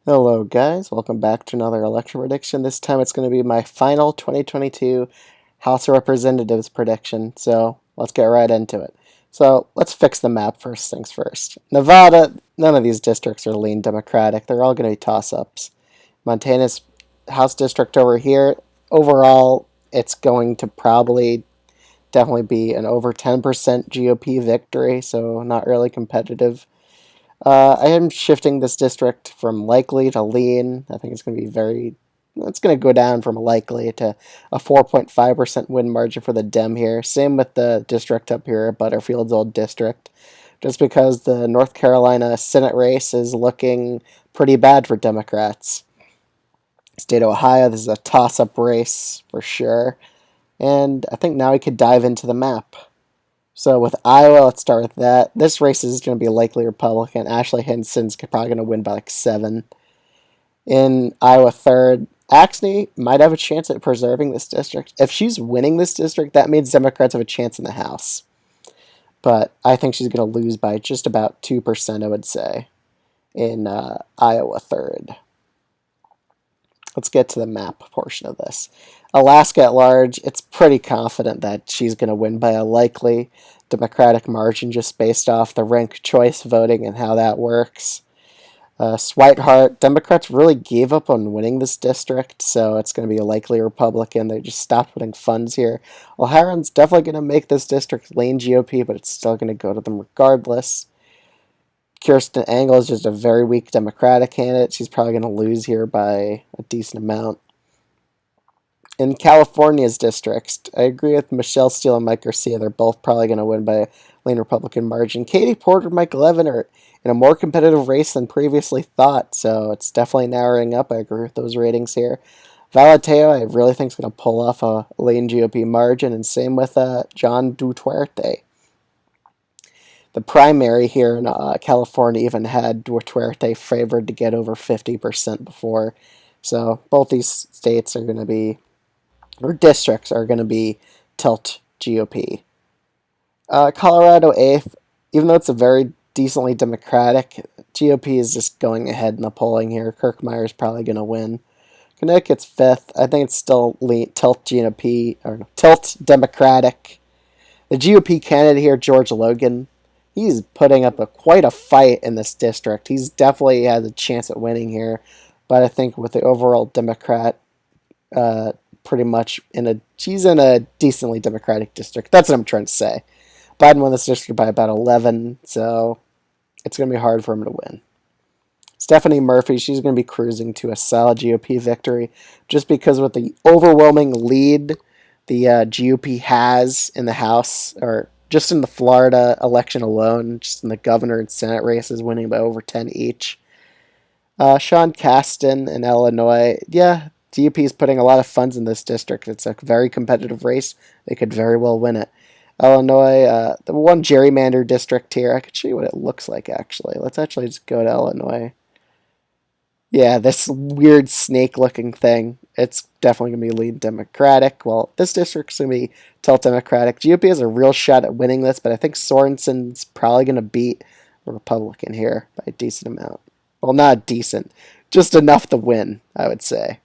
Hello guys, welcome back to another election prediction. This time it's going to be my final 2022 House of Representatives prediction, so let's get right into it. So let's fix the map first things first. Nevada, none of these districts are lean Democratic. They're all going to be toss-ups. Montana's House district over here, overall, it's going to probably definitely be an over 10% GOP victory, so not really competitive. I am shifting this district from likely to lean. I think it's going to be it's going to go down from likely to a 4.5% win margin for the Dem here. Same with the district up here, Butterfield's old district. Just because the North Carolina Senate race is looking pretty bad for Democrats. State of Ohio, this is a toss-up race for sure. And I think now we could dive into the map. So with Iowa, let's start with that. This race is going to be likely Republican. Ashley Hinson's probably going to win by like 7. In Iowa 3rd, Axne might have a chance at preserving this district. If she's winning this district, that means Democrats have a chance in the House. But I think she's going to lose by just about 2%, I would say, in Iowa 3rd. Let's get to the map portion of this. Alaska at large, it's pretty confident that she's going to win by a likely Democratic margin just based off the ranked choice voting and how that works. Swihart, Democrats really gave up on winning this district, so it's going to be a likely Republican. They just stopped putting funds here. O'Haron's definitely going to make this district lean GOP, but it's still going to go to them regardless. Kirsten Engel is just a very weak Democratic candidate. She's probably going to lose here by a decent amount. In California's districts, I agree with Michelle Steele and Mike Garcia. They're both probably going to win by a lean Republican margin. Katie Porter and Mike Levin are in a more competitive race than previously thought, so it's definitely narrowing up. I agree with those ratings here. Valeteo, I really think is going to pull off a lean GOP margin, and same with John Duterte. The primary here in California even had Duterte favored to get over 50% before. So both these states are going to be, or districts are going to be tilt GOP. Colorado 8th, even though it's a very decently Democratic, GOP is just going ahead in the polling here. Kirkmeyer is probably going to win. Connecticut's 5th. I think it's still tilt GOP, or tilt Democratic. The GOP candidate here, George Logan, he's putting up quite a fight in this district. He's definitely has a chance at winning here, but I think with the overall Democrat, pretty much she's in a decently Democratic district. That's what I'm trying to say. Biden won this district by about 11, so it's going to be hard for him to win. Stephanie Murphy, she's going to be cruising to a solid GOP victory just because with the overwhelming lead the GOP has in the House, or just in the Florida election alone, just in the governor and Senate races, winning by over 10 each. Sean Casten in Illinois, yeah, GOP is putting a lot of funds in this district. It's a very competitive race. They could very well win it. Illinois, the one gerrymander district here, I could show you what it looks like, actually. Let's actually just go to Illinois. Yeah, this weird snake-looking thing. It's definitely going to be lead Democratic. Well, this district's going to be tilt Democratic. GOP has a real shot at winning this, but I think Sorensen's probably going to beat a Republican here by a decent amount. Well, not decent, just enough to win, I would say.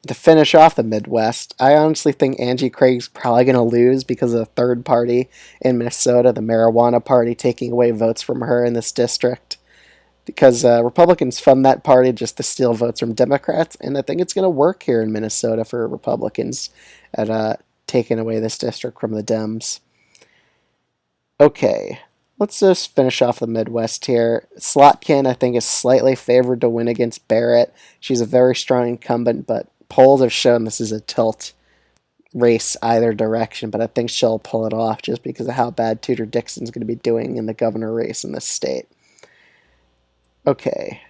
To finish off the Midwest, I honestly think Angie Craig's probably going to lose because of the third party in Minnesota, the marijuana party, taking away votes from her in this district. Because Republicans fund that party just to steal votes from Democrats, and I think it's going to work here in Minnesota for Republicans at taking away this district from the Dems. Okay, let's just finish off the Midwest here. Slotkin, I think, is slightly favored to win against Barrett. She's a very strong incumbent, but polls have shown this is a tilt race either direction, but I think she'll pull it off just because of how bad Tudor Dixon's going to be doing in the governor race in this state. Okay,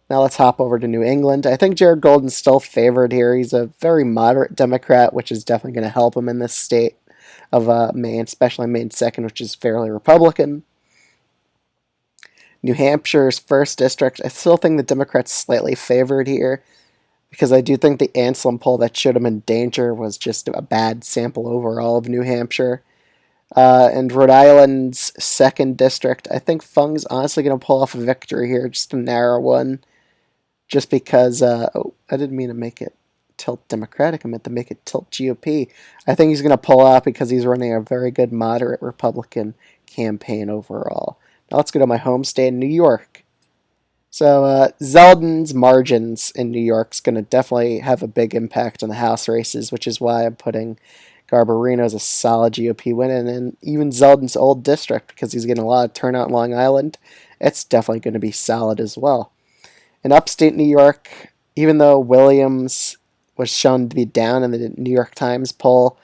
now let's hop over to New England. I think Jared Golden's still favored here. He's a very moderate Democrat, which is definitely going to help him in this state of Maine, especially Maine 2nd, which is fairly Republican. New Hampshire's 1st district, I still think the Democrats slightly favored here because I do think the Anselm poll that showed him in danger was just a bad sample overall of New Hampshire. And Rhode Island's 2nd district, I think Fung's honestly going to pull off a victory here, just a narrow one, just because. I didn't mean to make it tilt Democratic. I meant to make it tilt GOP. I think he's going to pull out because he's running a very good moderate Republican campaign overall. Now let's go to my home state, New York. So Zeldin's margins in New York's going to definitely have a big impact on the House races, which is why I'm putting Garbarino as a solid GOP win. And even Zeldin's old district, because he's getting a lot of turnout in Long Island, it's definitely going to be solid as well. In upstate New York, even though Williams was shown to be down in the New York Times poll,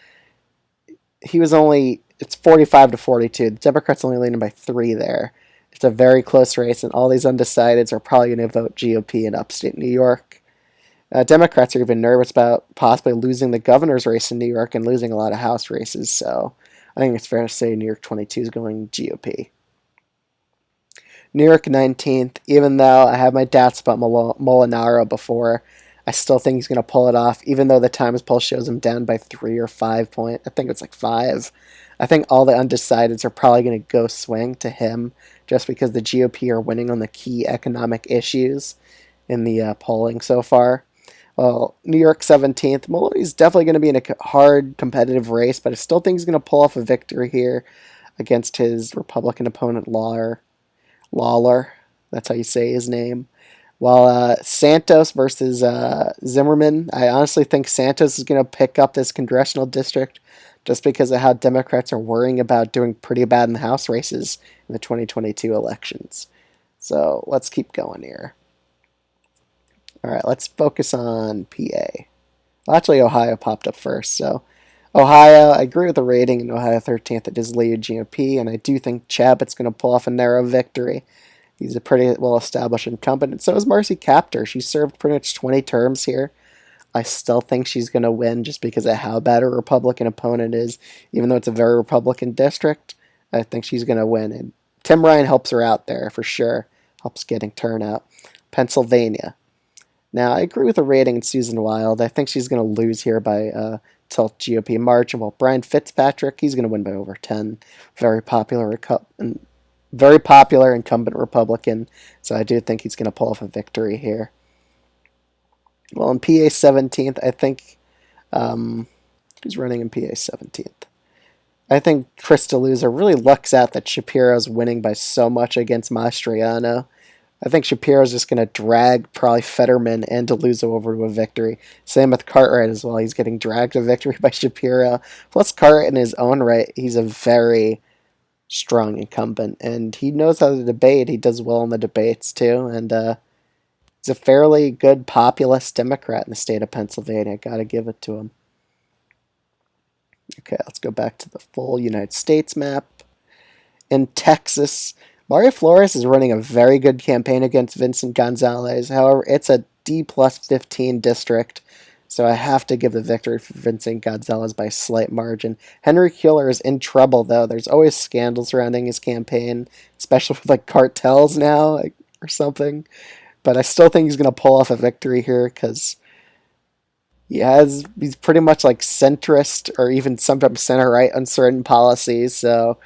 it's 45 to 42. The Democrats only leaning by 3 there. It's a very close race, and all these undecideds are probably going to vote GOP in upstate New York. Democrats are even nervous about possibly losing the governor's race in New York and losing a lot of House races, so I think it's fair to say New York 22 is going GOP. New York 19th, even though I have my doubts about Molinaro before, I still think he's going to pull it off, even though the Times poll shows him down by 3 or 5 points. I think it's like 5. I think all the undecideds are probably going to go swing to him just because the GOP are winning on the key economic issues in the polling so far. Well, New York 17th, Maloney's definitely going to be in a hard competitive race, but I still think he's going to pull off a victory here against his Republican opponent, Lawler. That's how you say his name. While Santos versus Zimmerman, I honestly think Santos is going to pick up this congressional district just because of how Democrats are worrying about doing pretty bad in the House races in the 2022 elections. So let's keep going here. All right, let's focus on PA. Well, actually, Ohio popped up first. So Ohio, I agree with the rating in Ohio 13th. It is lead GOP, and I do think Chabot's going to pull off a narrow victory. He's a pretty well-established incumbent, and so is Marcy Kaptur. She served pretty much 20 terms here. I still think she's going to win just because of how bad her Republican opponent is. Even though it's a very Republican district, I think she's going to win. And Tim Ryan helps her out there for sure. Helps getting turnout. Pennsylvania. Now, I agree with the rating in Susan Wild. I think she's going to lose here by tilt GOP margin. Well, Brian Fitzpatrick, he's going to win by over 10. Very popular incumbent Republican, so I do think he's going to pull off a victory here. Well, in PA 17th, I think who's running in PA 17th? I think Chris DeLuza really lucks out that Shapiro's winning by so much against Mastriano. I think Shapiro's just going to drag probably Fetterman and DeLuza over to a victory. Same with Cartwright as well. He's getting dragged to victory by Shapiro. Plus, Cartwright in his own right, he's a very strong incumbent, and he knows how to debate. He does well in the debates too, and he's a fairly good populist Democrat in the state of Pennsylvania. Got to give it to him. Okay, let's go back to the full United States map. In Texas, Mario Flores is running a very good campaign against Vincent Gonzalez. However, it's a D plus 15 district, so I have to give the victory for Vincent Gonzalez by a slight margin. Henry Kuehler is in trouble, though. There's always scandals surrounding his campaign, especially with like cartels now or something. But I still think he's going to pull off a victory here because he's pretty much like centrist or even sometimes center-right on certain policies, so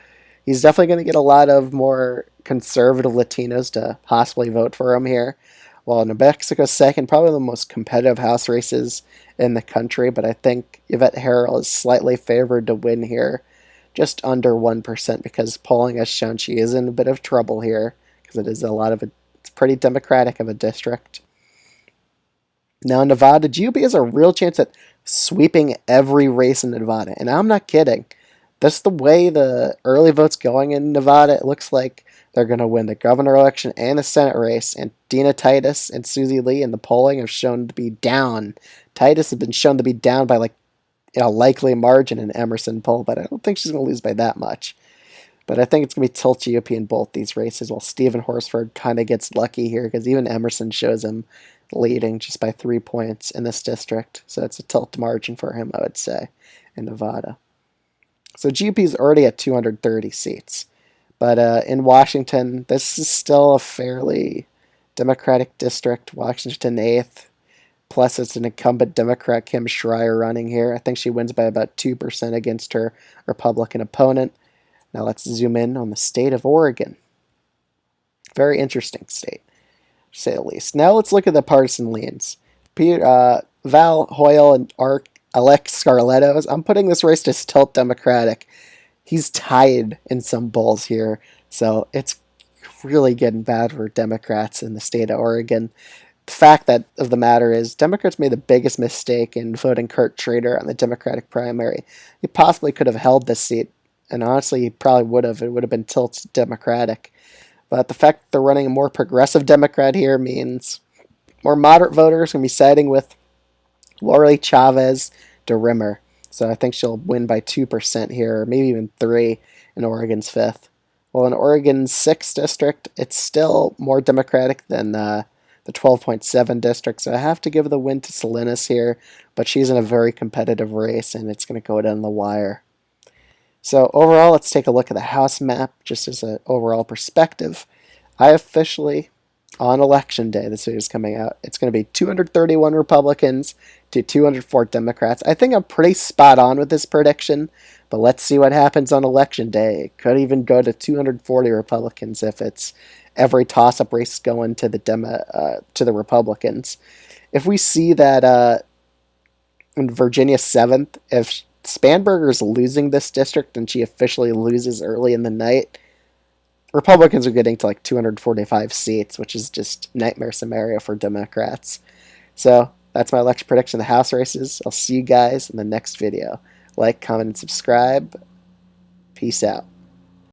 he's definitely going to get a lot of more conservative Latinos to possibly vote for him here. While New Mexico's second, probably the most competitive House races in the country, but I think Yvette Herrell is slightly favored to win here, just under 1%, because polling has shown she is in a bit of trouble here, because it's pretty Democratic of a district. Now, Nevada, GOP has a real chance at sweeping every race in Nevada, and I'm not kidding. That's the way the early vote's going in Nevada. It looks like they're going to win the governor election and the Senate race, and Dina Titus and Susie Lee in the polling have shown to be down. Titus has been shown to be down by a likely margin in Emerson poll, but I don't think she's going to lose by that much. But I think it's going to be tilt GOP in both these races, while Stephen Horsford kind of gets lucky here because even Emerson shows him leading just by 3 points in this district. So it's a tilt margin for him, I would say, in Nevada. So GOP is already at 230 seats. But in Washington, this is still a fairly Democratic district. Washington 8th. Plus, it's an incumbent Democrat, Kim Schreier, running here. I think she wins by about 2% against her Republican opponent. Now let's zoom in on the state of Oregon. Very interesting state, to say the least. Now let's look at the partisan leans. Val Hoyle and Alex Scarletto. I'm putting this race to tilt Democratic. He's tied in some polls here, so it's really getting bad for Democrats in the state of Oregon. The fact of the matter is, Democrats made the biggest mistake in voting Kurt Schrader on the Democratic primary. He possibly could have held this seat, and honestly, he probably would have. It would have been tilted Democratic. But the fact that they're running a more progressive Democrat here means more moderate voters going to be siding with Lori Chavez de Rimmer. So I think she'll win by 2% here, or maybe even 3 in Oregon's 5th. Well, in Oregon's 6th district, it's still more Democratic than the 12.7 district, so I have to give the win to Salinas here, but she's in a very competitive race, and it's going to go down the wire. So overall, let's take a look at the House map, just as an overall perspective. I officially, on Election Day, this video is coming out, it's going to be 231 Republicans to 204 Democrats. I think I'm pretty spot on with this prediction, but let's see what happens on Election Day. It could even go to 240 Republicans if it's every toss-up race going to the Republicans. If we see that in Virginia 7th, if Spanberger is losing this district and she officially loses early in the night, Republicans are getting to like 245 seats, which is just nightmare scenario for Democrats. So that's my election prediction of the House races. I'll see you guys in the next video. Like, comment, and subscribe. Peace out.